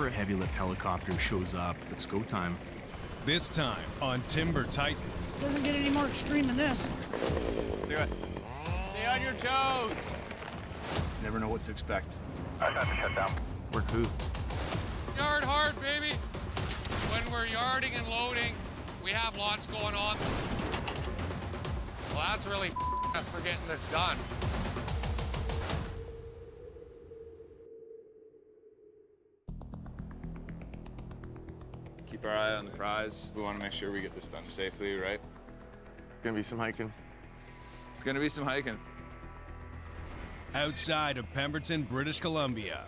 whenever a heavy lift helicopter shows up, it's go time. This time on Timber Titans. Doesn't get any more extreme than this. Let's do it. Stay on your toes. Never know what to expect. I got to shut down. We're coops. Yard hard, baby. When we're yarding and loading, we have lots going on. Well, that's really us for getting this done. Keep our eye on the prize. We want to make sure we get this done safely, right? Gonna be some hiking. It's gonna be some hiking. Outside of Pemberton, British Columbia.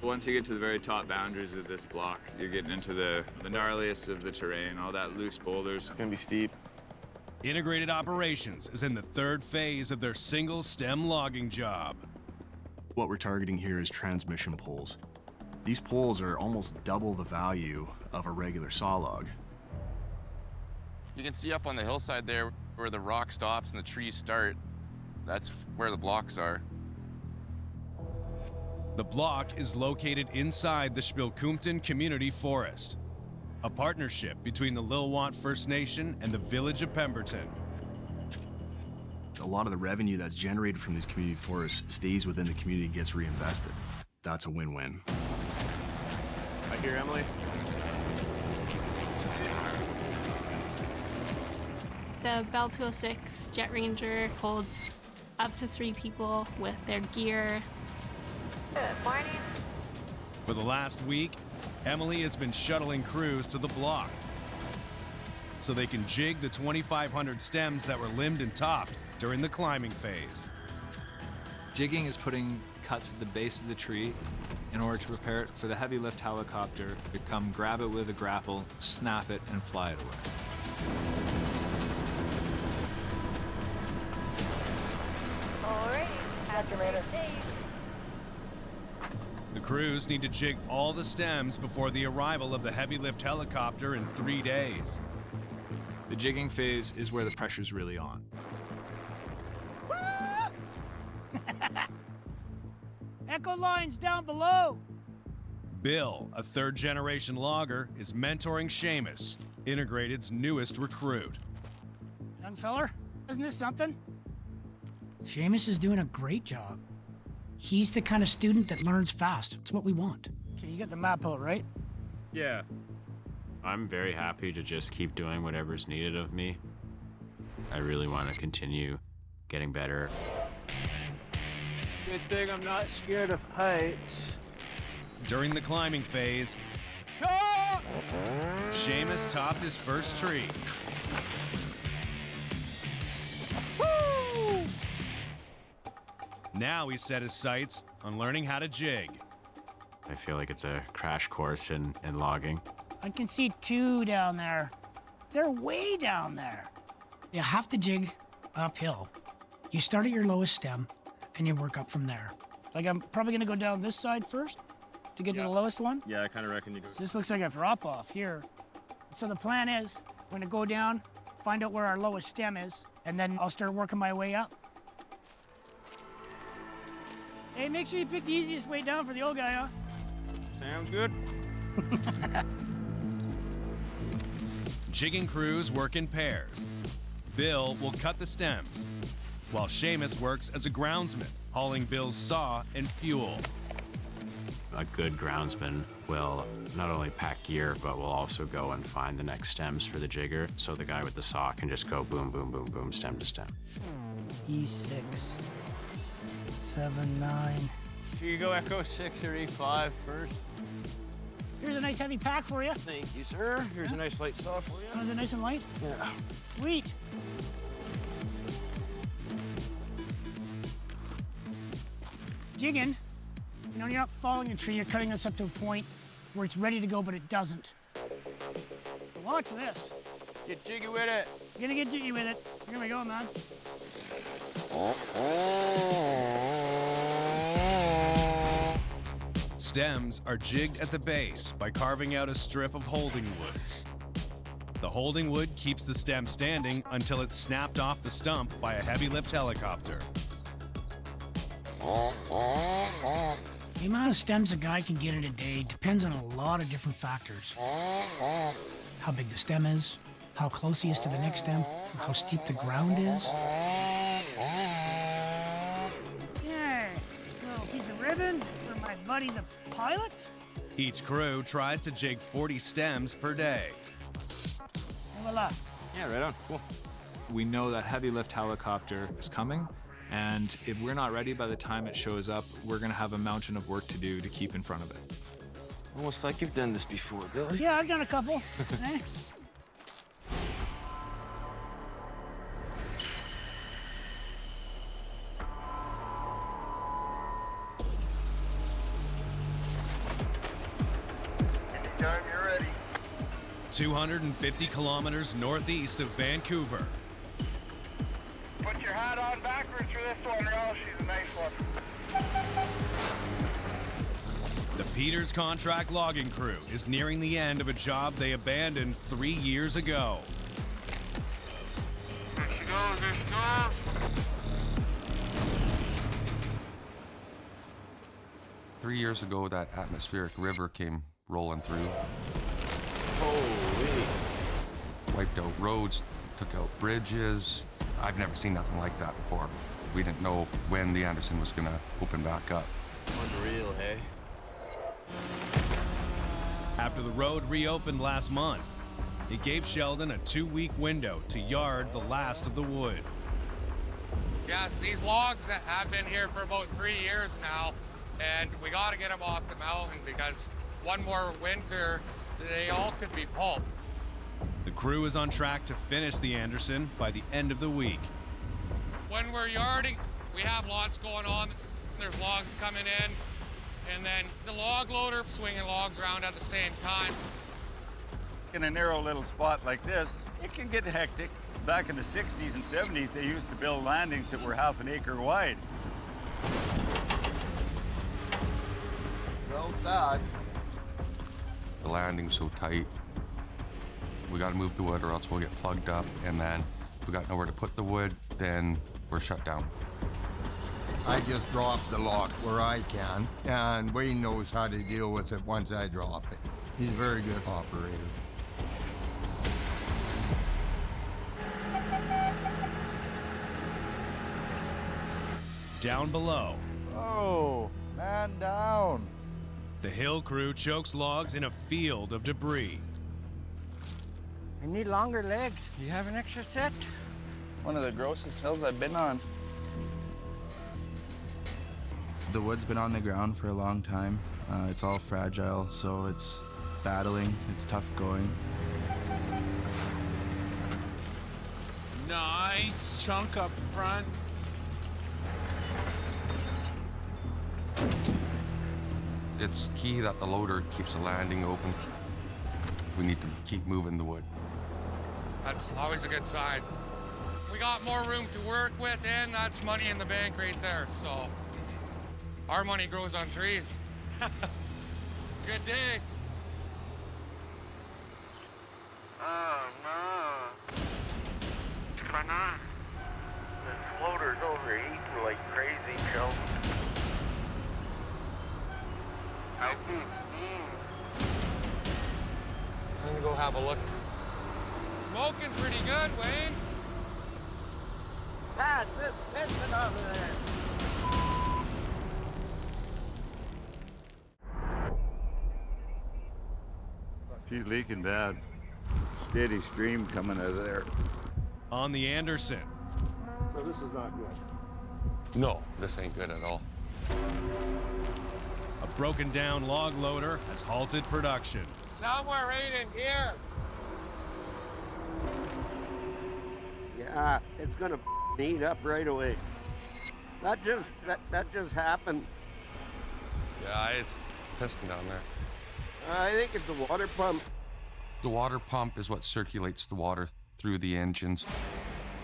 Once you get to the very top boundaries of this block, you're getting into the gnarliest of the terrain, all that loose boulders. It's gonna be steep. Integrated Operations is in the third phase of their single stem logging job. What we're targeting here is transmission poles. These poles are almost double the value of a regular saw log. You can see up on the hillside there where the rock stops and the trees start. That's where the blocks are. The block is located inside the Spilkumten Community Forest, a partnership between the Lilwant First Nation and the village of Pemberton. A lot of the revenue that's generated from these community forests stays within the community and gets reinvested. That's a win-win. Right here, Emily. The Bell 206 Jet Ranger holds up to 3 people with their gear. Good morning. For the last week, Emily has been shuttling crews to the block so they can jig the 2,500 stems that were limbed and topped during the climbing phase. Jigging is putting cuts at the base of the tree in order to prepare it for the heavy lift helicopter to come grab it with a grapple, snap it, and fly it away. Alrighty, have a great day. The crews need to jig all the stems before the arrival of the heavy lift helicopter in 3 days. The jigging phase is where the pressure's really on. Echo lines down below. Bill, a third-generation logger, is mentoring Seamus, Integrated's newest recruit. Young feller, isn't this something? Seamus is doing a great job. He's the kind of student that learns fast. It's what we want. Okay, you got the map out, right? Yeah. I'm very happy to just keep doing whatever's needed of me. I really want to continue getting better. Good thing I'm not scared of heights. During the climbing phase, Seamus topped his first tree. Woo! Now he set his sights on learning how to jig. I feel like it's a crash course in logging. I can see 2 down there. They're way down there. You have to jig uphill. You start at your lowest stem, and you work up from there. Like, I'm probably gonna go down this side first to get to the lowest one. Yeah, I kind of reckon you go. So this looks like a drop-off here. So the plan is, we're gonna go down, find out where our lowest stem is, and then I'll start working my way up. Hey, make sure you pick the easiest way down for the old guy, huh? Sounds good. Jigging crews work in pairs. Bill will cut the stems, while Seamus works as a groundsman, hauling Bill's saw and fuel. A good groundsman will not only pack gear, but will also go and find the next stems for the jigger, so the guy with the saw can just go boom, boom, boom, boom, stem to stem. E6, 7, 9. Should you go Echo 6 or E5 first? Here's a nice heavy pack for you. Thank you, sir. Here's a nice light saw for you. Is it nice and light? Yeah. Sweet. Jigging, you know, you're not following a tree, you're cutting this up to a point where it's ready to go, but it doesn't. Watch this. Get jiggy with it. You're gonna get jiggy with it. Here we go, man. Stems are jigged at the base by carving out a strip of holding wood. The holding wood keeps the stem standing until it's snapped off the stump by a heavy lift helicopter. The amount of stems a guy can get in a day depends on a lot of different factors. How big the stem is, how close he is to the next stem, how steep the ground is. Yeah, little piece of ribbon for my buddy the pilot. Each crew tries to jig 40 stems per day. And voila. Yeah, right on. Cool. We know that heavy lift helicopter is coming, and if we're not ready by the time it shows up, we're gonna have a mountain of work to do to keep in front of it. Almost like you've done this before, Billy. Yeah, I've done a couple. Eh? Anytime you're ready. 250 kilometers northeast of Vancouver. Put your hat on backwards for this one, girl. She's a nice one. The Peters Contract Logging Crew is nearing the end of a job they abandoned 3 years ago. There she goes, there she goes. Three years ago, that atmospheric river came rolling through. Holy. Wiped out roads, took out bridges. I've never seen nothing like that before. We didn't know when the Anderson was gonna open back up. Unreal, hey? After the road reopened last month, it gave Sheldon a 2-week window to yard the last of the wood. Yes, these logs have been here for about 3 years now, and we got to get them off the mountain because one more winter, they all could be pulp. The crew is on track to finish the Anderson by the end of the week. When we're yarding, we have lots going on. There's logs coming in, and then the log loader swinging logs around at the same time. In a narrow little spot like this, it can get hectic. Back in the 60s and 70s, they used to build landings that were half an acre wide. Well done. The landing's so tight. We gotta move the wood or else we'll get plugged up, and then if we got nowhere to put the wood, then we're shut down. I just drop the log where I can, and Wayne knows how to deal with it once I drop it. He's a very good operator. Down below, Oh, man down. the hill crew chokes logs in a field of debris. I need longer legs. Do you have an extra set? One of the grossest hills I've been on. The wood's been on the ground for a long time. It's all fragile, so it's battling. It's tough going. Nice chunk up front. It's key that the loader keeps the landing open. We need to keep moving the wood. That's always a good sign. We got more room to work with, and that's money in the bank right there. So our money grows on trees. It's a good day. Oh, no. What's going on? This loader's overheating like crazy, Sheldon. I see steam. I'm gonna go have a look. Smoking pretty good, Wayne. That's it, pissing over there. She's leaking bad. Steady stream coming out of there. On the Anderson, So this is not good. No, this ain't good at all. a broken down log loader has halted production. Somewhere right in here. Yeah, it's gonna eat up right away. That just happened. Yeah, it's pissing down there. I think it's a water pump. The water pump is what circulates the water through the engines.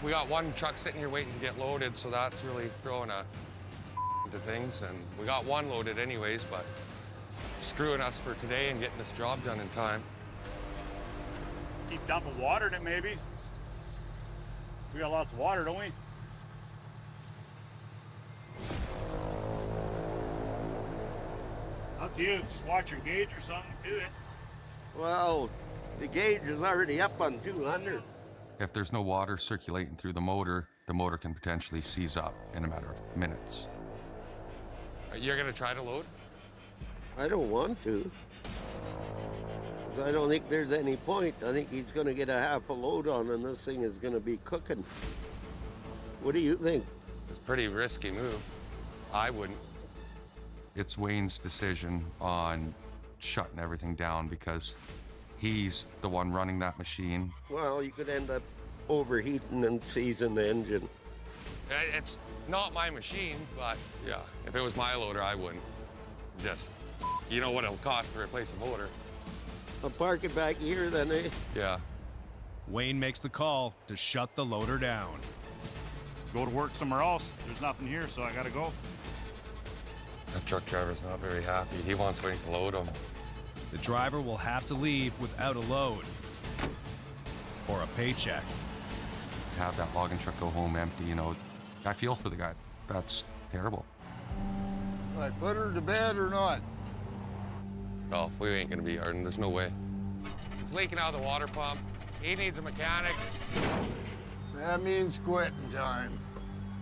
We got one truck sitting here waiting to get loaded, so that's really throwing a into things. And we got one loaded anyways, but it's screwing us for today and getting this job done in time. Keep dumping water in it, maybe. We got lots of water, don't we? up to you. Just watch your gauge or something, do it. Well, the gauge is already up on 200. If there's no water circulating through the motor can potentially seize up in a matter of minutes. You're gonna try to load? I don't want to. 'Cause I don't think there's any point. I think he's gonna get a half a load on and this thing is gonna be cooking. What do you think? It's a pretty risky move. I wouldn't. It's Wayne's decision on shutting everything down because he's the one running that machine. Well, you could end up overheating and seizing the engine. It's not my machine, but yeah, if it was my loader, I wouldn't. Just, you know what it'll cost to replace a motor. I'll park it back here then, eh? Yeah. Wayne makes the call to shut the loader down. Go to work somewhere else. There's nothing here, so I gotta go. That truck driver's not very happy. He wants Wayne to load him. The driver will have to leave without a load or a paycheck. Have that logging truck go home empty, you know. I feel for the guy. That's terrible. I put her to bed or not? Well, we ain't gonna be yarding. There's no way. It's leaking out of the water pump. He needs a mechanic. That means quitting time.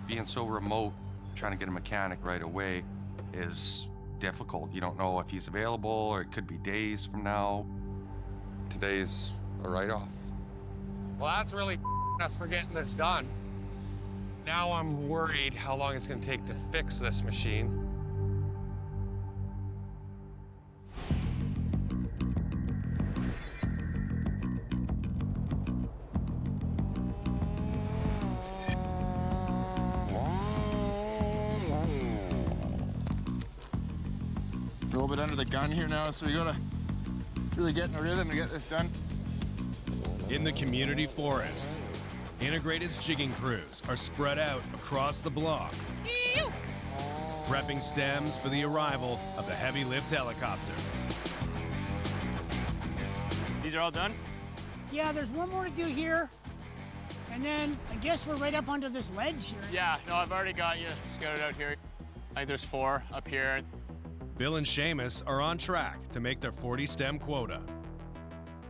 Being so remote, trying to get a mechanic right away is difficult. You don't know if he's available, or it could be days from now. Today's a write-off. Well, that's really us for getting this done. Now I'm worried how long it's gonna take to fix this machine. A little bit under the gun here now, so we gotta really get in a rhythm to get this done. In the community forest, Integrated's jigging crews are spread out across the block, prepping stems for the arrival of the heavy lift helicopter. These are all done? Yeah, there's one more to do here. And then I guess we're right up onto this ledge here. Yeah, no, I've already got you scouted out here. I think there's 4 up here. Bill and Seamus are on track to make their 40 stem quota.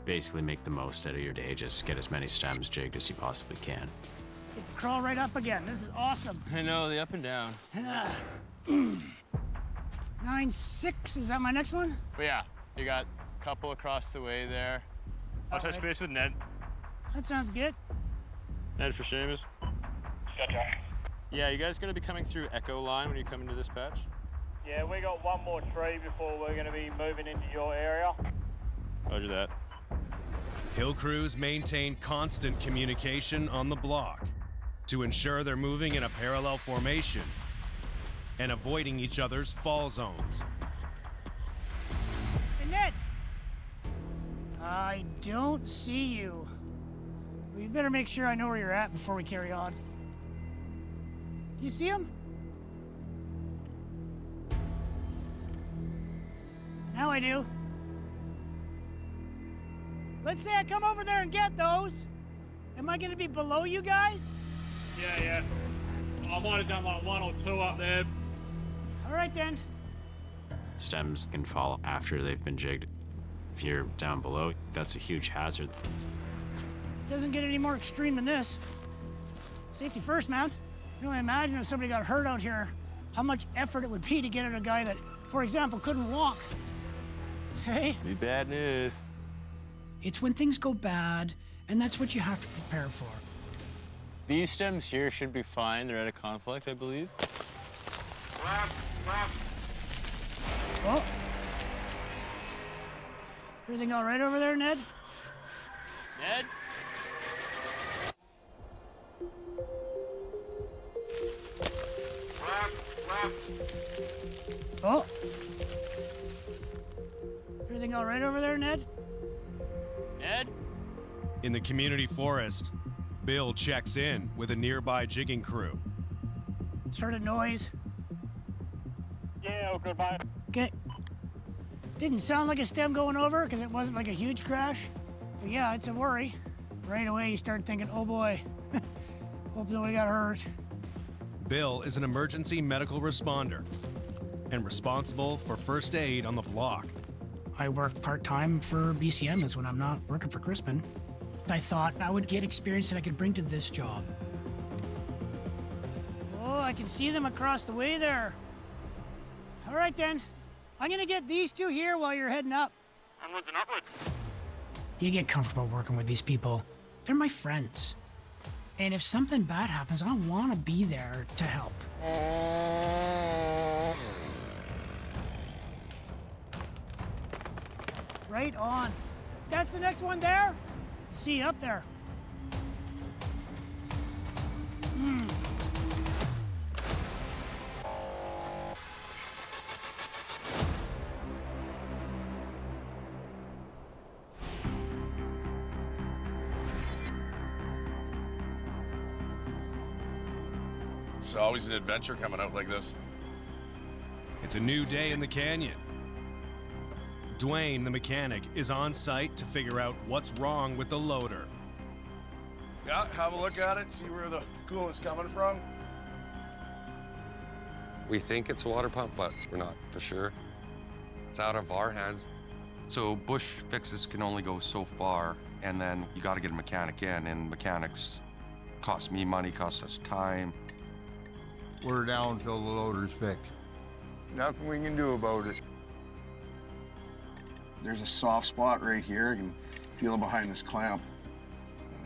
Basically make the most out of your day. Just get as many stems jigged as you possibly can. Crawl right up again. This is awesome. I know, the up and down. 9-6, is that my next one? But yeah, you got a couple across the way there. I'll touch base with Ned. That sounds good. Ned for Seamus. Gotcha. Yeah, you guys gonna be coming through Echo Line when you come into this patch? Yeah, we got one more tree before we're gonna be moving into your area. Roger that. Hill crews maintain constant communication on the block to ensure they're moving in a parallel formation and avoiding each other's fall zones. Hey, Ned! I don't see you. We better make sure I know where you're at before we carry on. Do you see him? Now I do. Let's say I come over there and get those. Am I gonna be below you guys? Yeah. I might have done like 1 or 2 up there. All right then. Stems can fall after they've been jigged. If you're down below, that's a huge hazard. Doesn't get any more extreme than this. Safety first, man. You can only imagine if somebody got hurt out here, how much effort it would be to get at a guy that, for example, couldn't walk. Hey? Be bad news. It's when things go bad, and that's what you have to prepare for. These stems here should be fine. They're at a conflict, I believe. Oh. Everything all right over there, Ned? Ned? Oh. Everything all right over there, Ned? Ned? In the community forest, Bill checks in with a nearby jigging crew. Heard a noise. Yeah, all good, mate. Okay. Didn't sound like a stem going over because it wasn't like a huge crash. But yeah, it's a worry. Right away, you start thinking, oh boy, hope nobody got hurt. Bill is an emergency medical responder. and responsible for first aid on the block. I work part-time for BCMs when I'm not working for Crispin. I thought I would get experience that I could bring to this job. Oh, I can see them across the way there. All right then, I'm gonna get these two here while you're heading up. Onwards and upwards. You get comfortable working with these people. They're my friends. And if something bad happens, I want to be there to help. Right on. That's the next one there? See you up there. It's always an adventure coming out like this. It's a new day in the canyon. Dwayne, the mechanic, is on site to figure out what's wrong with the loader. Yeah, have a look at it, see where the coolant's coming from. We think it's a water pump, but we're not for sure. It's out of our hands. So bush fixes can only go so far, and then you got to get a mechanic in, and mechanics cost me money, cost us time. We're down till the loader's fixed. Nothing we can do about it. There's a soft spot right here. You can feel it behind this clamp.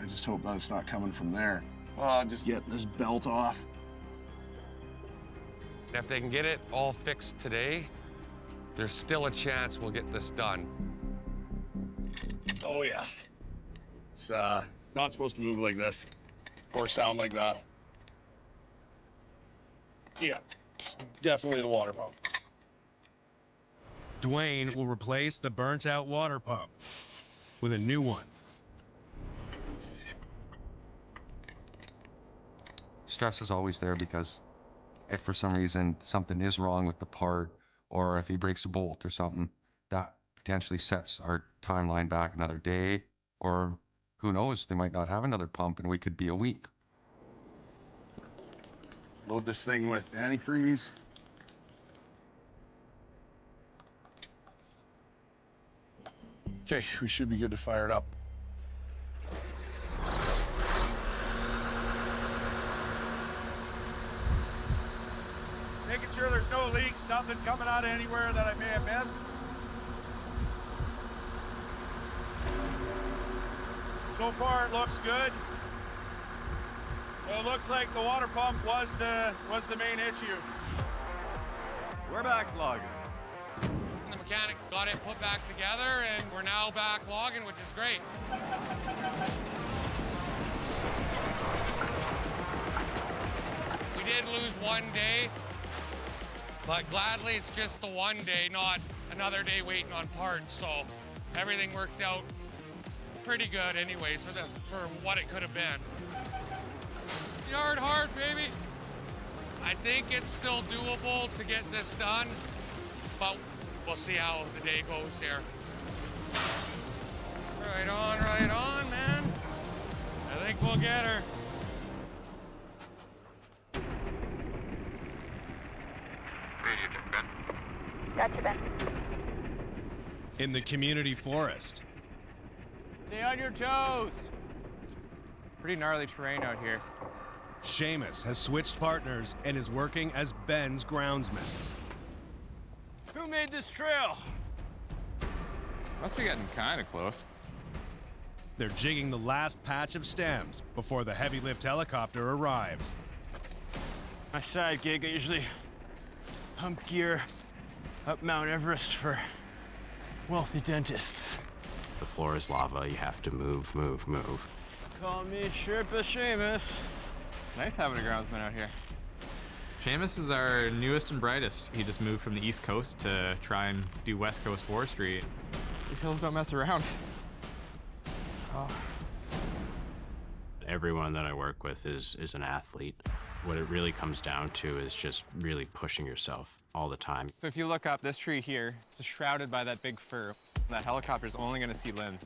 I just hope that it's not coming from there. Well, I'll just get this belt off. If they can get it all fixed today, there's still a chance we'll get this done. Oh yeah. It's not supposed to move like this or sound like that. Yeah, it's definitely the water pump. Dwayne will replace the burnt-out water pump with a new one. Stress is always there because if for some reason something is wrong with the part, or if he breaks a bolt or something, that potentially sets our timeline back another day, or who knows, they might not have another pump and we could be a week. Load this thing with antifreeze. Okay, we should be good to fire it up. Making sure there's no leaks, nothing coming out of anywhere that I may have missed. So far it looks good. Well, it looks like the water pump was the main issue. We're back logging. The mechanic got it put back together, and we're now back logging, which is great. We did lose one day, but gladly it's just the one day, not another day waiting on parts. So everything worked out pretty good anyways for what it could have been. Yard hard, baby. I think it's still doable to get this done, but we'll see how the day goes here. Right on, man. I think we'll get her. Gotcha, Ben. In the community forest, Stay on your toes. Pretty gnarly terrain out here. Seamus has switched partners and is working as Ben's groundsman. Who made this trail? Must be getting kind of close. They're jigging the last patch of stems before the heavy lift helicopter arrives. My side gig, I usually hump gear up Mount Everest for wealthy dentists. The floor is lava. You have to move, move, move. Call me Sherpa Seamus. It's nice having a groundsman out here. Seamus is our newest and brightest. He just moved from the East Coast to try and do West Coast forestry. These hills don't mess around. Oh. Everyone that I work with is an athlete. What it really comes down to is just really pushing yourself all the time. So if you look up this tree here, it's shrouded by that big fir. That helicopter's only gonna see limbs.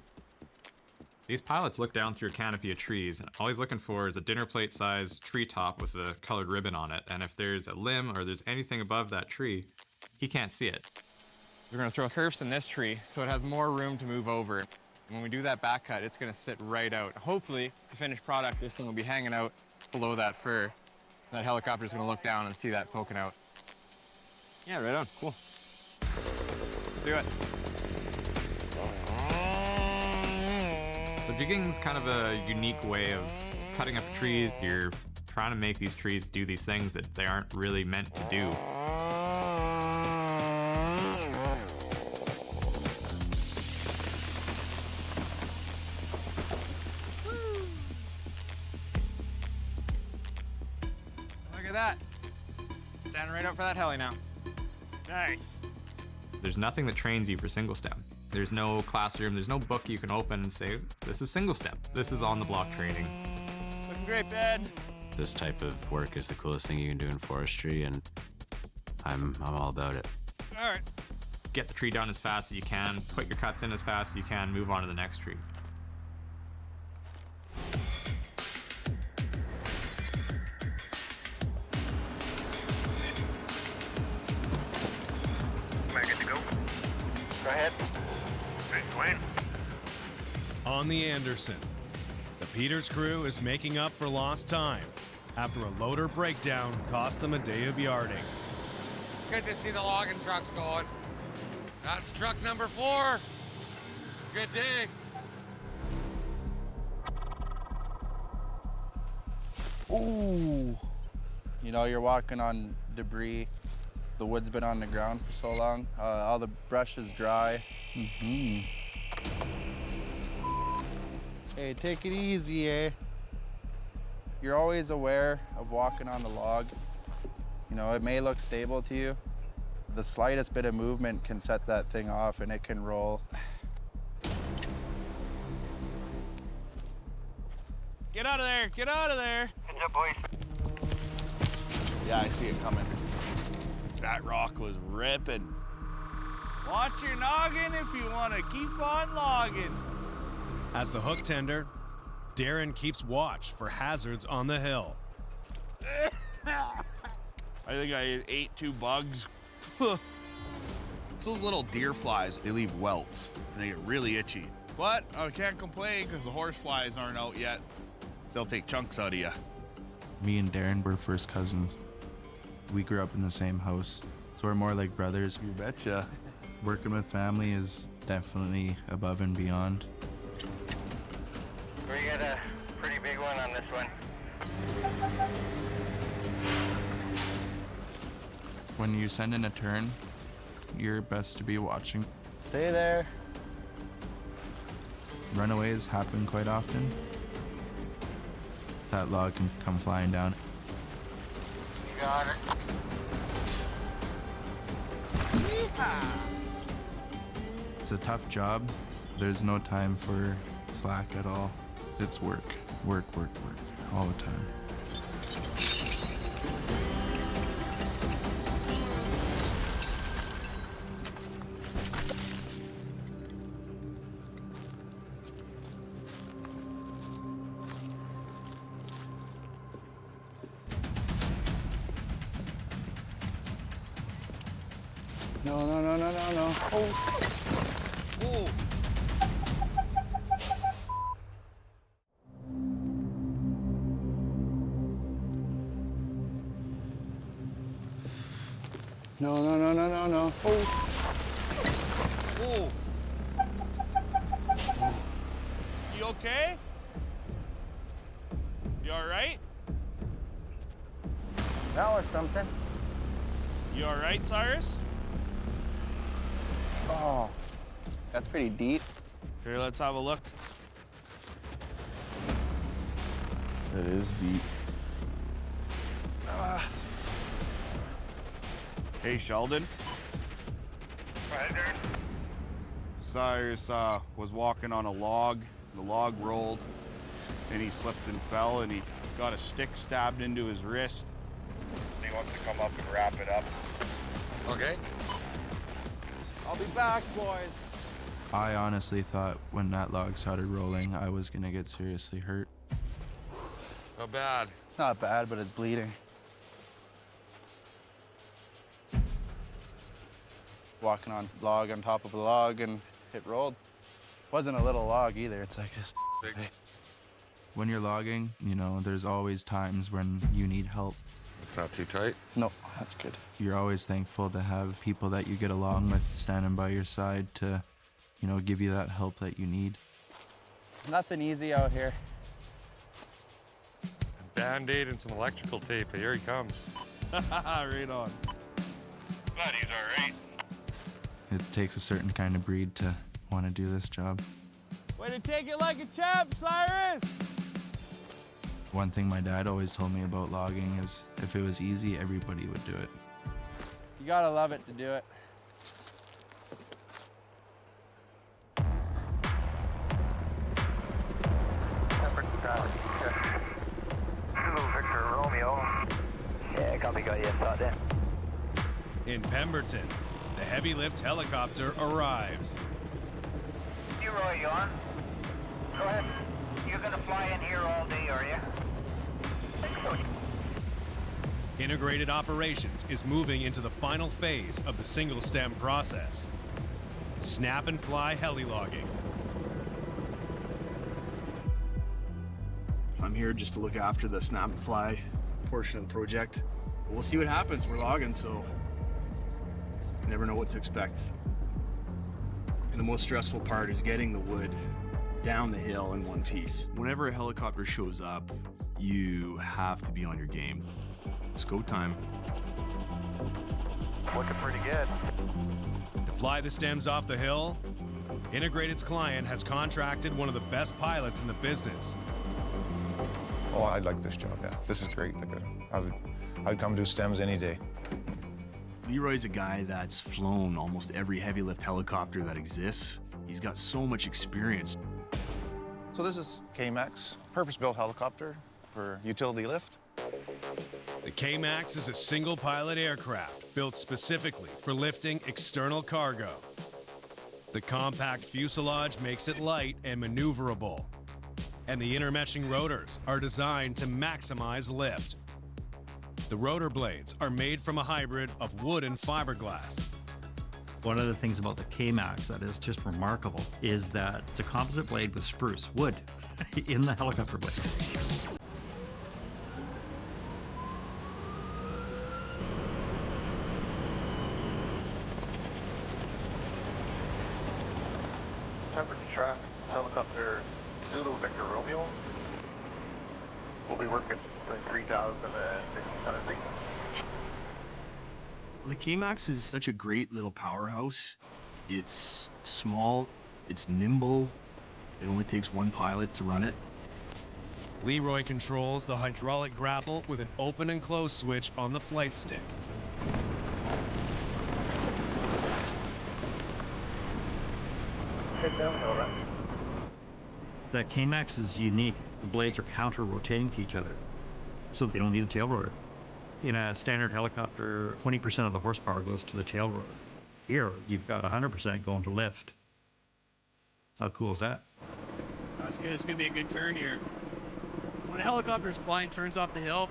These pilots look down through a canopy of trees, and all he's looking for is a dinner plate size treetop with a colored ribbon on it. And if there's a limb or there's anything above that tree, he can't see it. We're gonna throw kerfs in this tree so it has more room to move over. When we do that back cut, it's gonna sit right out. Hopefully, the finished product, this thing will be hanging out below that fir. That helicopter's gonna look down and see that poking out. Yeah, right on, cool. Do it. So jigging is kind of a unique way of cutting up a tree. You're trying to make these trees do these things that they aren't really meant to do. Look at that. Standing right up for that heli now. Nice. There's nothing that trains you for single stem. There's no classroom, there's no book you can open and say, this is single stem. This is on the block training. Looking great, bed. This type of work is the coolest thing you can do in forestry, and I'm all about it. All right. Get the tree done as fast as you can, put your cuts in as fast as you can, move on to the next tree. Am I good to go? Go ahead. Hey, Dwayne. On the Anderson, the Peters crew is making up for lost time after a loader breakdown cost them a day of yarding. It's good to see the logging trucks going. That's truck number 4. It's a good day. Ooh. You know, you're walking on debris. The wood's been on the ground for so long. All the brush is dry. Mm-hmm. Hey, take it easy, eh? You're always aware of walking on the log. You know, it may look stable to you. The slightest bit of movement can set that thing off and it can roll. Get out of there, get out of there. Heads up, boys. Yeah, I see it coming. That rock was ripping. Watch your noggin if you want to keep on logging. As the hook tender, Darren keeps watch for hazards on the hill. I think I ate 2 bugs. It's those little deer flies. They leave welts, and they get really itchy. But I can't complain because the horse flies aren't out yet. They'll take chunks out of you. Me and Darren were first cousins. We grew up in the same house, so we're more like brothers. You betcha. Working with family is definitely above and beyond. We got a pretty big one on this one. When you send in a turn, you're best to be watching. Stay there. Runaways happen quite often. That log can come flying down. You got it. It's a tough job. There's no time for slack at all. It's work, work, work, work, all the time. No, no, no, no, no, no. Oh. Oh. No, no, no, no, no, no. Oh. Oh. You okay? You all right? That was something. You all right, Cyrus? Oh, that's pretty deep. Here, let's have a look. That is deep. Hey, Sheldon. Right there. Cyrus was walking on a log. The log rolled, and he slipped and fell, and he got a stick stabbed into his wrist. He wants to come up and wrap it up. Okay. I'll be back, boys. I honestly thought when that log started rolling, I was gonna get seriously hurt. Not bad. Not bad, but it's bleeding. walking on log on top of a log, and it rolled. Wasn't a little log either. It's like this big. When you're logging, you know, there's always times when you need help. It's not too tight? No, that's good. You're always thankful to have people that you get along with standing by your side to, you know, give you that help that you need. Nothing easy out here. Band-Aid and some electrical tape. Here he comes. Right on. But he's all right. It takes a certain kind of breed to want to do this job. Way to take it like a champ, Cyrus! One thing my dad always told me about logging is if it was easy, everybody would do it. You gotta love it to do it. Victor Romeo. Yeah, copy, got you. Start there. In Pemberton, the heavy lift helicopter arrives. Leroy, you on? Go ahead. You're gonna fly in here all day, are you? I think so. Integrated Operations is moving into the final phase of the single stem process. Snap and fly heli logging. I'm here just to look after the snap and fly portion of the project. We'll see what happens. We're logging, so you never know what to expect. And the most stressful part is getting the wood down the hill in one piece. Whenever a helicopter shows up, you have to be on your game. It's go time. Looking pretty good. To fly the stems off the hill, Integrated's client has contracted one of the best pilots in the business. Oh, I like this job, yeah. This is great. Like I'd come do stems any day. Leroy's a guy that's flown almost every heavy lift helicopter that exists. He's got so much experience. So this is K-Max, purpose-built helicopter for utility lift. The K-Max is a single-pilot aircraft built specifically for lifting external cargo. The compact fuselage makes it light and maneuverable, and the intermeshing rotors are designed to maximize lift. The rotor blades are made from a hybrid of wood and fiberglass. One of the things about the K-Max that is just remarkable is that it's a composite blade with spruce wood in the helicopter blade. Temperature track, helicopter Zulu Victor Romeo. We'll be working with 3,000 and 1,500 feet. The K-Max is such a great little powerhouse. It's small, it's nimble, it only takes one pilot to run it. Leroy controls the hydraulic grapple with an open and close switch on the flight stick. Head downhill, right? The K-Max is unique. The blades are counter-rotating to each other, so they don't need a tail rotor. In a standard helicopter, 20% of the horsepower goes to the tail rotor. Here, you've got 100% going to lift. How cool is that? That's good. It's going to be a good turn here. When a helicopter is flying turns off the hill,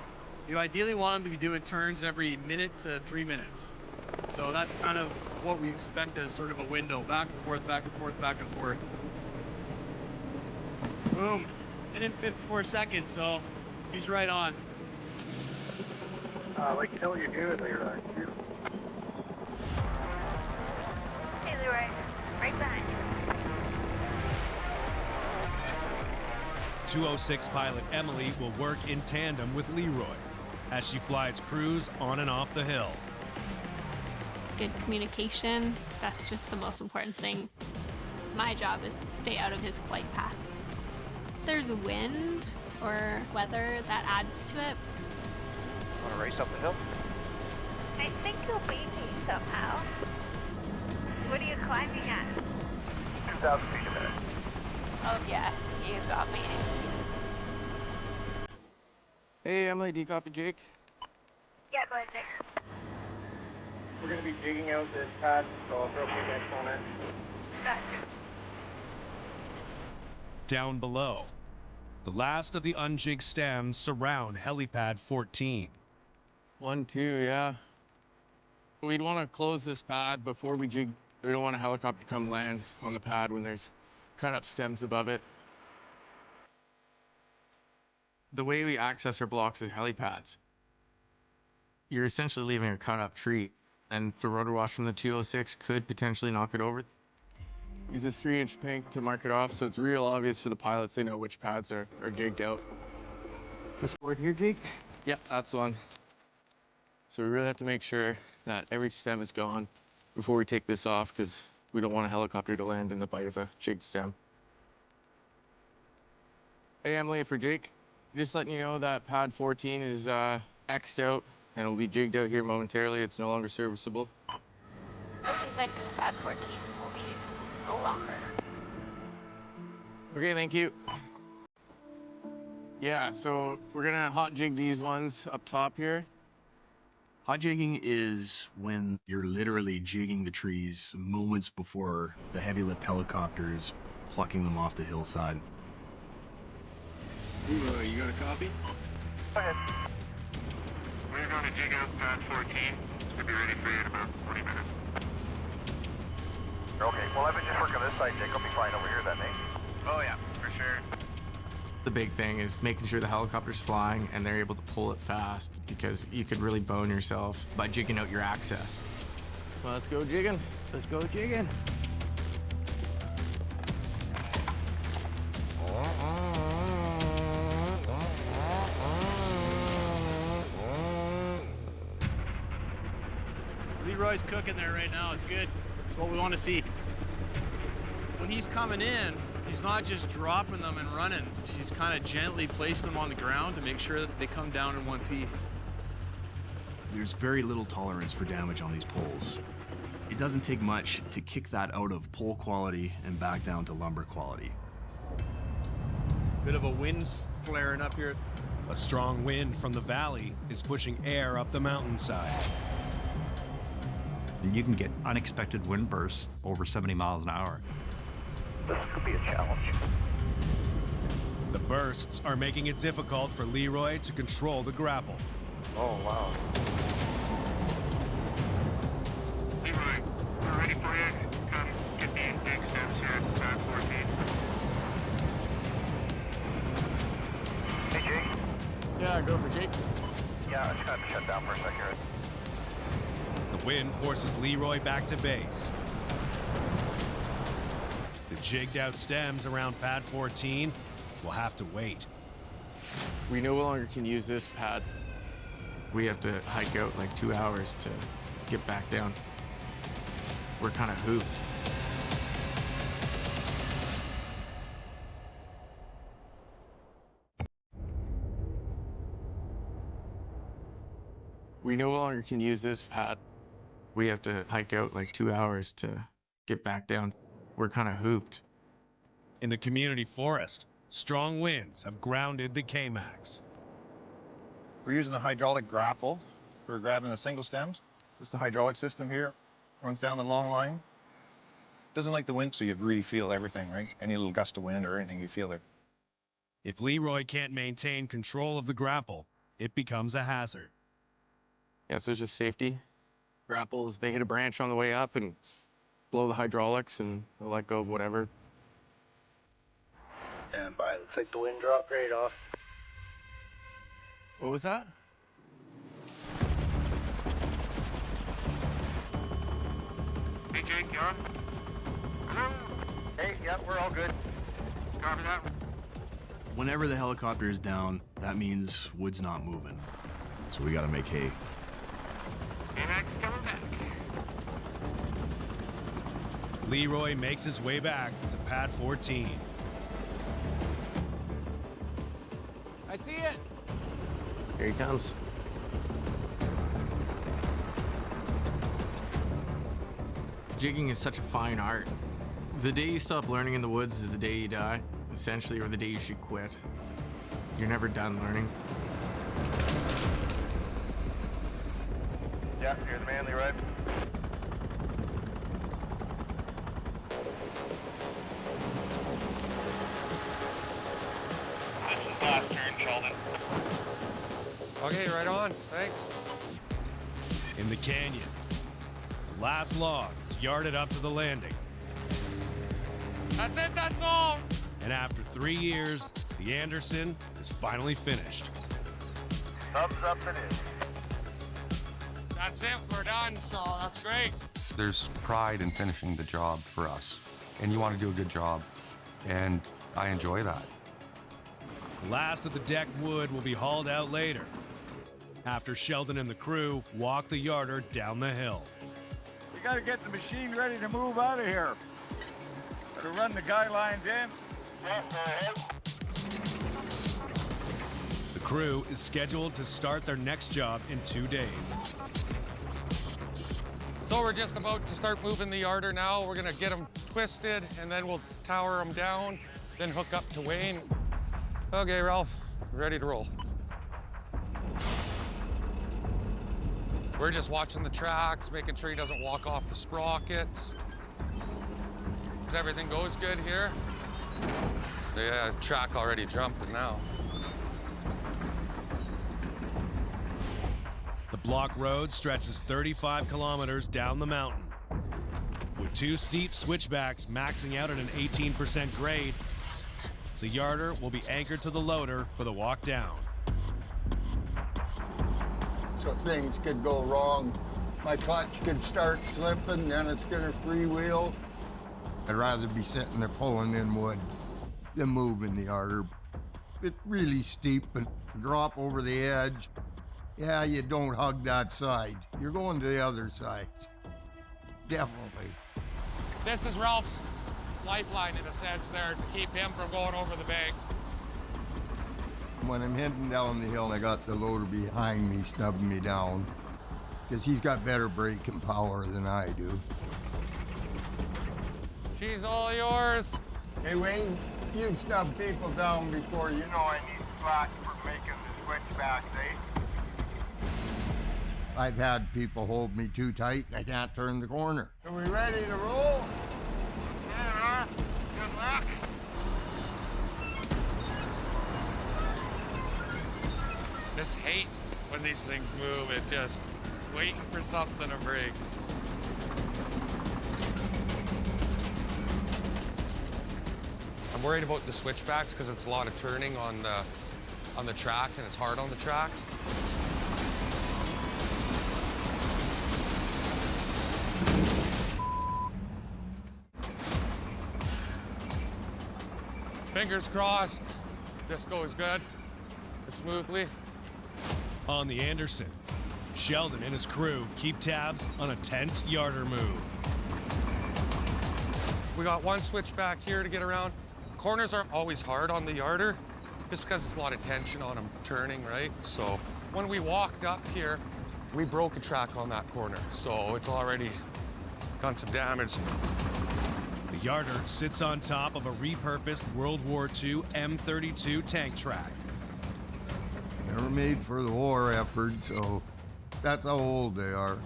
you ideally want them to be doing turns every minute to 3 minutes. So that's kind of what we expect as sort of a window. Back and forth, back and forth, back and forth. Boom. And in 54 seconds, so he's right on. Like you know what you're doing, Leroy. Hey, Leroy. Right behind you. 206 pilot Emily will work in tandem with Leroy as she flies crews on and off the hill. Good communication, that's just the most important thing. My job is to stay out of his flight path. If there's wind or weather, that adds to it. Want to race up the hill? I think you'll beat me somehow. What are you climbing at? 2,000 feet a minute. Oh yeah, you got me. Hey, Emily, do you copy Jake? Yeah, go ahead, Jake. We're going to be jigging out this pad, so I'll throw up your next on it. Gotcha. Down below, the last of the unjigged stems surround helipad 14. 1, 2, yeah. We'd want to close this pad before we jig. We don't want a helicopter to come land on the pad when there's cut up stems above it. The way we access our blocks are helipads. You're essentially leaving a cut up tree, and the rotor wash from the 206 could potentially knock it over. Use this 3-inch pink to mark it off, so it's real obvious for the pilots. They know which pads are jigged out. This board here, Jake? Yep, that's the one. So we really have to make sure that every stem is gone before we take this off, because we don't want a helicopter to land in the bite of a jigged stem. Hey Emily, for Jake, just letting you know that pad 14 is X'd out and will be jigged out here momentarily. It's no longer serviceable. Like pad 14 will be no longer. Okay, thank you. Yeah, so we're gonna hot jig these ones up top here. Hot jigging is when you're literally jigging the trees moments before the heavy lift helicopters plucking them off the hillside. You got a copy? Go ahead. We're gonna jig out pad 14. Should be ready for you in about 20 minutes. Okay, well, I've been just working this side, Jake. I'll be fine over here then, eh? Oh yeah, for sure. The big thing is making sure the helicopter's flying and they're able to pull it fast, because you could really bone yourself by jigging out your access. Well, let's go jigging. Let's go jigging. Leroy's cooking there right now. It's good. It's what we want to see. When he's coming in, he's not just dropping them and running. He's kind of gently placing them on the ground to make sure that they come down in one piece. There's very little tolerance for damage on these poles. It doesn't take much to kick that out of pole quality and back down to lumber quality. Bit of a wind flaring up here. A strong wind from the valley is pushing air up the mountainside. And you can get unexpected wind bursts over 70 miles an hour. This could be a challenge. The bursts are making it difficult for Leroy to control the grapple. Oh, wow. Leroy, we're ready for you. Come get these big steps here at pad 14. Hey, Jake. Yeah, go for Jake. Yeah, I just got to shut down for a second. The wind forces Leroy back to base. The jigged out stems around pad 14 will have to wait. We no longer can use this pad. We have to hike out like 2 hours to get back down. We're kind of hooped. We no longer can use this pad. We have to hike out like 2 hours to get back down. We're kind of hooped. In the community forest, strong winds have grounded the K-Max. We're using a hydraulic grapple for grabbing the single stems. This is the hydraulic system here. Runs down the long line. Doesn't like the wind, so you really feel everything, right? Any little gust of wind or anything, you feel it. If Leroy can't maintain control of the grapple, it becomes a hazard. Yeah, so it's just safety. Grapples, they hit a branch on the way up and blow the hydraulics and they'll let go of whatever. Stand by. Looks like the wind dropped right off. What was that? Hey, Jake, you on? Hello? Hey, yeah, we're all good. Copy that. Whenever the helicopter is down, that means wood's not moving. So we gotta make hay. K-Max is coming back. Leroy makes his way back to pad 14. I see it. Here he comes. Jigging is such a fine art. The day you stop learning in the woods is the day you die, essentially, or the day you should quit. You're never done learning. Yeah, you're the man, Leroy. This is last turn, Sheldon. Okay, right on. Thanks. In the canyon, The last log is yarded up to the landing. That's it, that's all. And after 3 years, the Anderson is finally finished. Thumbs up it is. That's it, we're done, so that's great. There's pride in finishing the job for us, and you want to do a good job, and I enjoy that. The last of the deck wood will be hauled out later, after Sheldon and the crew walk the yarder down the hill. We gotta get the machine ready to move out of here. Gotta run the guy lines in. The crew is scheduled to start their next job in 2 days. So we're just about to start moving the yarder now. We're gonna get them twisted and then we'll tower them down, then hook up to Wayne. Okay, Ralph, ready to roll. We're just watching the tracks, making sure he doesn't walk off the sprockets. Does everything goes good here? Yeah, track already jumping now. The block road stretches 35 kilometers down the mountain. With 2 steep switchbacks maxing out at an 18% grade, the yarder will be anchored to the loader for the walk down. So things could go wrong. My clutch could start slipping, then it's gonna freewheel. I'd rather be sitting there pulling in wood than moving the yarder. It's really steep and drop over the edge. Yeah, you don't hug that side. You're going to the other side. Definitely. This is Ralph's lifeline in a sense there to keep him from going over the bank. When I'm heading down the hill, I got the loader behind me snubbing me down because he's got better braking power than I do. She's all yours. Hey, Wayne, you've snubbed people down before. You know I need slack for making the switchbacks, eh? I've had people hold me too tight and I can't turn the corner. Are we ready to roll? Yeah, good luck. Just hate when these things move. It just waiting for something to break. I'm worried about the switchbacks because it's a lot of turning on the tracks and it's hard on the tracks. Fingers crossed, this goes good and smoothly. On the Anderson, Sheldon and his crew keep tabs on a tense yarder move. We got one switchback here to get around. Corners aren't always hard on the yarder, just because there's a lot of tension on them turning, right? So when we walked up here, we broke a track on that corner, so it's already done some damage. The yarder sits on top of a repurposed World War II M32 tank track. They were made for the war effort, so that's how old they are.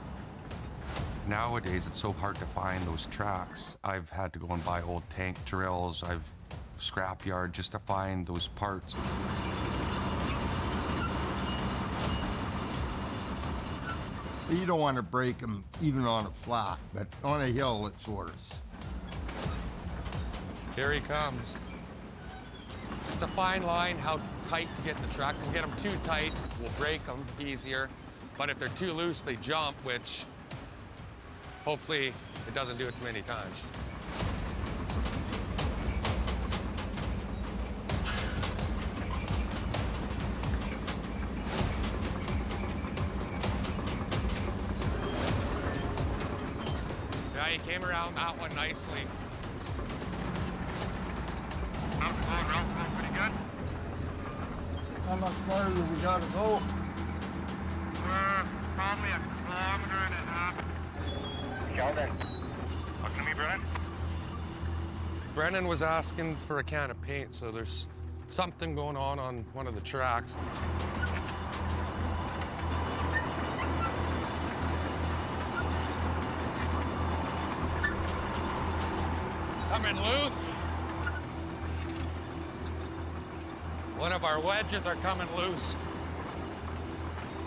Nowadays, it's so hard to find those tracks. I've had to go and buy old tank drills. I've scrapyard just to find those parts. You don't want to break them even on a flat, but on a hill, it's worse. Here he comes. It's a fine line how tight to get the tracks. If we get them too tight, we'll break them easier. But if they're too loose, they jump, which hopefully it doesn't do it too many times. Yeah, he came around that one nicely. Pretty good. How much farther we gotta go? We're probably 1.5 kilometers. Sheldon. Talking to me, Brennan? Brennan was asking for a can of paint, so there's something going on one of the tracks. Coming loose. One of our wedges are coming loose.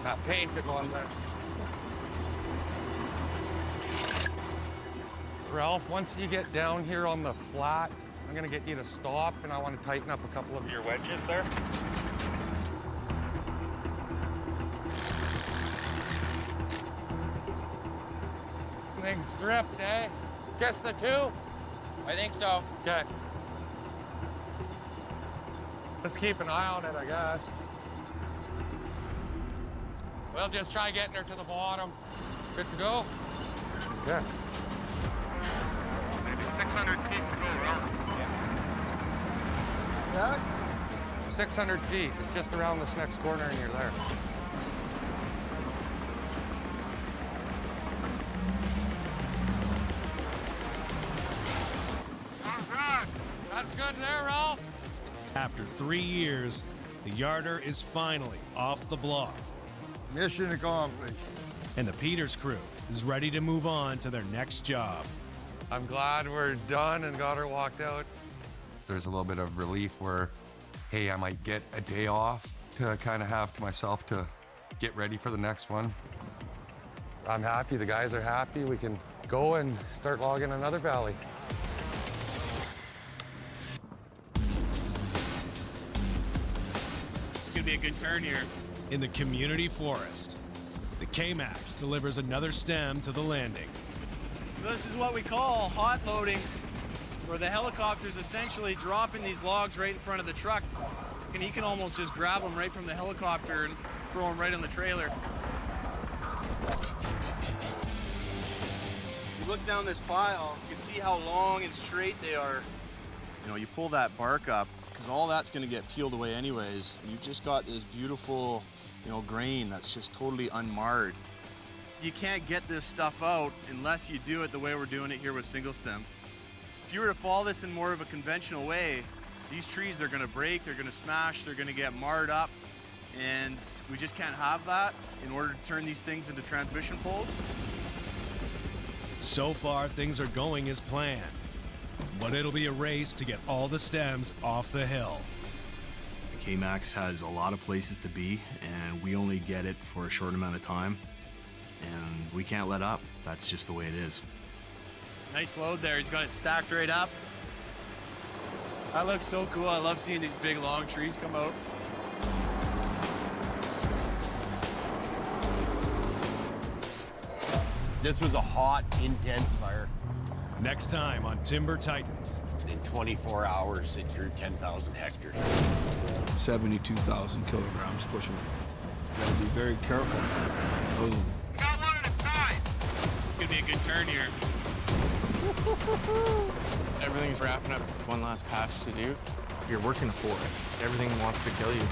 That paint could go on there. Ralph, once you get down here on the flat, I'm gonna get you to stop, and I want to tighten up a couple of your wedges there. Thing's stripped, eh? Just the two? I think so. Okay. Let's keep an eye on it, I guess. We'll just try getting her to the bottom. Good to go? Okay. Maybe 600 feet to go, Ralph. Yeah. 600 feet. It's just around this next corner and you're there. All right. That's good there, Ralph. After 3 years, the yarder is finally off the block. Mission accomplished. And the Peters crew is ready to move on to their next job. I'm glad we're done and got her walked out. There's a little bit of relief where, hey, I might get a day off to kind of have to myself to get ready for the next one. I'm happy, the guys are happy. We can go and start logging another valley. It's gonna be a good turn here. In the community forest, the K-Max delivers another stem to the landing. So this is what we call hot loading, where the helicopter's essentially dropping these logs right in front of the truck, and he can almost just grab them right from the helicopter and throw them right on the trailer. You look down this pile, you can see how long and straight they are. You know, you pull that bark up, because all that's going to get peeled away anyways. You've just got this beautiful, you know, grain that's just totally unmarred. You can't get this stuff out unless you do it the way we're doing it here with single stem. If you were to follow this in more of a conventional way, these trees are going to break, they're going to smash, they're going to get marred up, and we just can't have that in order to turn these things into transmission poles. So far, things are going as planned, but it'll be a race to get all the stems off the hill. The K-Max has a lot of places to be, and we only get it for a short amount of time, and we can't let up. That's just the way it is. Nice load there, he's got it stacked right up. That looks so cool. I love seeing these big long trees come out. This was a hot, intense fire. Next time on Timber Titans. In 24 hours, it grew 10,000 hectares. 72,000 kilograms pushing it. Gotta be very careful. Oh. Got one at a time. It's gonna be a good turn here. Everything's wrapping up. One last patch to do. You're working a forest. Everything wants to kill you.